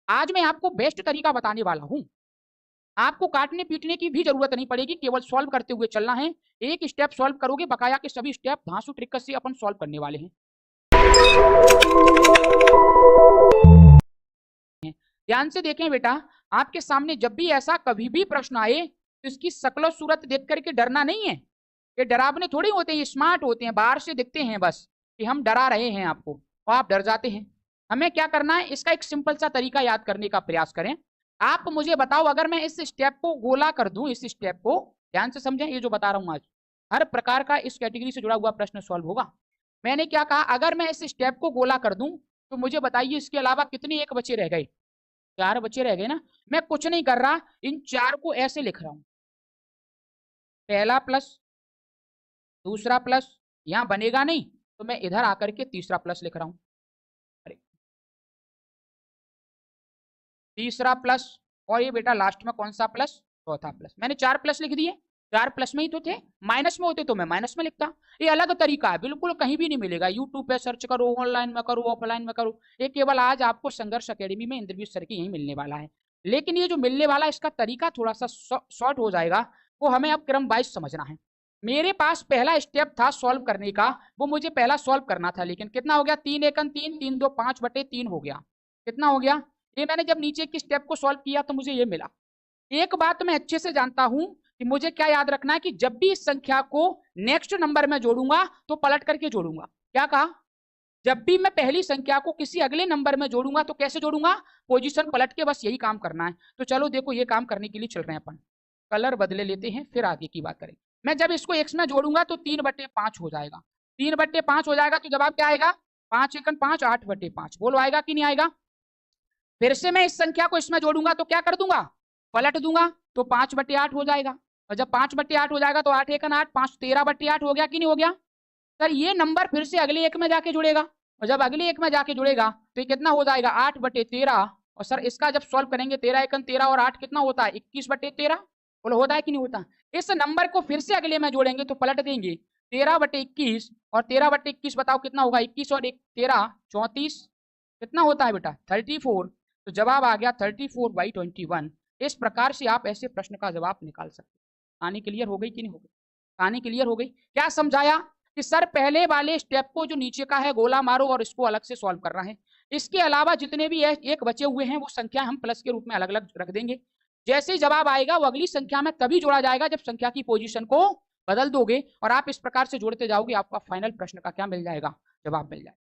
आज मैं आपको बेस्ट तरीका बताने वाला हूं। आपको काटने पीटने की भी जरूरत नहीं पड़ेगी, केवल सॉल्व करते हुए चलना है। एक स्टेप सॉल्व करोगे, बकाया के सभी स्टेप धांसू ट्रिक से अपन सॉल्व करने वाले हैं। ध्यान से देखें बेटा, आपके सामने जब भी ऐसा कभी भी प्रश्न आए तो इसकी शक्ल सूरत देख करके डरना नहीं है। ये डरावने थोड़ी होते हैं, ये स्मार्ट होते हैं, बाहर से दिखते हैं बस कि हम डरा रहे हैं आपको और आप डर जाते हैं। हमें क्या करना है, इसका एक सिंपल सा तरीका याद करने का प्रयास करें। आप मुझे बताओ, अगर मैं इस स्टेप को गोला कर दूं, इस स्टेप को ध्यान से समझें, ये जो बता रहा हूं आज हर प्रकार का इस कैटेगरी से जुड़ा हुआ प्रश्न सॉल्व होगा। मैंने क्या कहा, अगर मैं इस स्टेप को गोला कर दूं तो मुझे बताइए इसके अलावा कितने एक बचे रह गए। 4 बचे रह गए ना। मैं कुछ नहीं कर रहा, इन 4 को ऐसे लिख रहा हूं, पहला प्लस दूसरा प्लस, यहां बनेगा नहीं तो मैं इधर आकर के तीसरा प्लस लिख रहा हूं। अरे तीसरा प्लस, और ये बेटा लास्ट में कौन सा प्लस, चौथा प्लस। मैंने 4 प्लस लिख दिए, 4 प्लस में ही तो थे, माइनस में होते तो मैं माइनस में लिखता। ये अलग तरीका है, बिल्कुल कहीं भी नहीं मिलेगा। यूट्यूब पे सर्च करो, ऑनलाइन में करो, ऑफलाइन में करो, ये केवल आज आपको संघर्ष अकेडमी में इंद्रजीत सर की यही मिलने वाला है। लेकिन ये जो मिलने वाला है इसका तरीका थोड़ा सा शॉर्ट हो जाएगा, वो हमें अब क्रम वाइज समझना है। मेरे पास पहला स्टेप था सॉल्व करने का, वो मुझे पहला सॉल्व करना था, लेकिन कितना हो गया, 3 एकन 3, 3 2 5/3 हो गया। कितना हो गया, ये मैंने जब नीचे की स्टेप को सॉल्व किया तो मुझे ये मिला। एक बात मैं अच्छे से जानता हूं कि मुझे क्या याद रखना है कि जब भी इस संख्या को नेक्स्ट नंबर में जोड़ूंगा तो पलट करके जोड़ूंगा। क्या कहा, जब भी मैं पहली संख्या को किसी अगले नंबर में जोड़ूंगा तो कैसे जोड़ूंगा, पोजीशन पलट के, बस यही काम करना है। तो चलो देखो, ये काम करने के लिए चल रहे हैं अपन, कलर बदले लेते हैं फिर आगे की बात करें। मैं जब इसको x में जोड़ूंगा तो 3/5 हो जाएगा, 3/5 हो जाएगा तो जवाब क्या आएगा, 5 एकन 5, 8/5। बोलो आएगा कि नहीं आएगा। फिर से मैं इस संख्या को इसमें जोड़ूंगा तो क्या कर दूंगा, पलट दूंगा, तो 5/8 हो जाएगा। और जब 5/8 हो जाएगा तो 8 एकन 8, 5 13/8 हो गया कि नहीं हो गया। सर ये नंबर फिर से अगले एक में जाके जुड़ेगा, और जब अगले एक में जाके जुड़ेगा तो ये कितना हो जाएगा, 8/13। और सर इसका जब सॉल्व करेंगे 13 एकन 13 और 8 कितना होता है, 21/13। बोलो होता है कि नहीं होता। इस नंबर को फिर से अगले में जोड़ेंगे तो पलट देंगे, 13/21 और 13/21 बताओ कितना होगा, 21 और 13 34, कितना होता है बेटा 34। तो जवाब आ गया 34/21। इस प्रकार से आप ऐसे प्रश्न का जवाब निकाल सकते हैं। कहानी क्लियर हो गई कि नहीं हो गई, कहानी क्लियर हो गई। क्या समझाया कि सर पहले वाले स्टेप को जो नीचे का है गोला मारो और इसको अलग से सॉल्व करना है। इसके अलावा जितने भी एक बचे हुए हैं वो संख्या हम प्लस के रूप में अलग अलग रख देंगे। जैसे ही जवाब आएगा वो अगली संख्या में तभी जोड़ा जाएगा जब संख्या की पोजीशन को बदल दोगे, और आप इस प्रकार से जोड़ते जाओगे, आपका फाइनल प्रश्न का क्या मिल जाएगा, जवाब मिल जाएगा।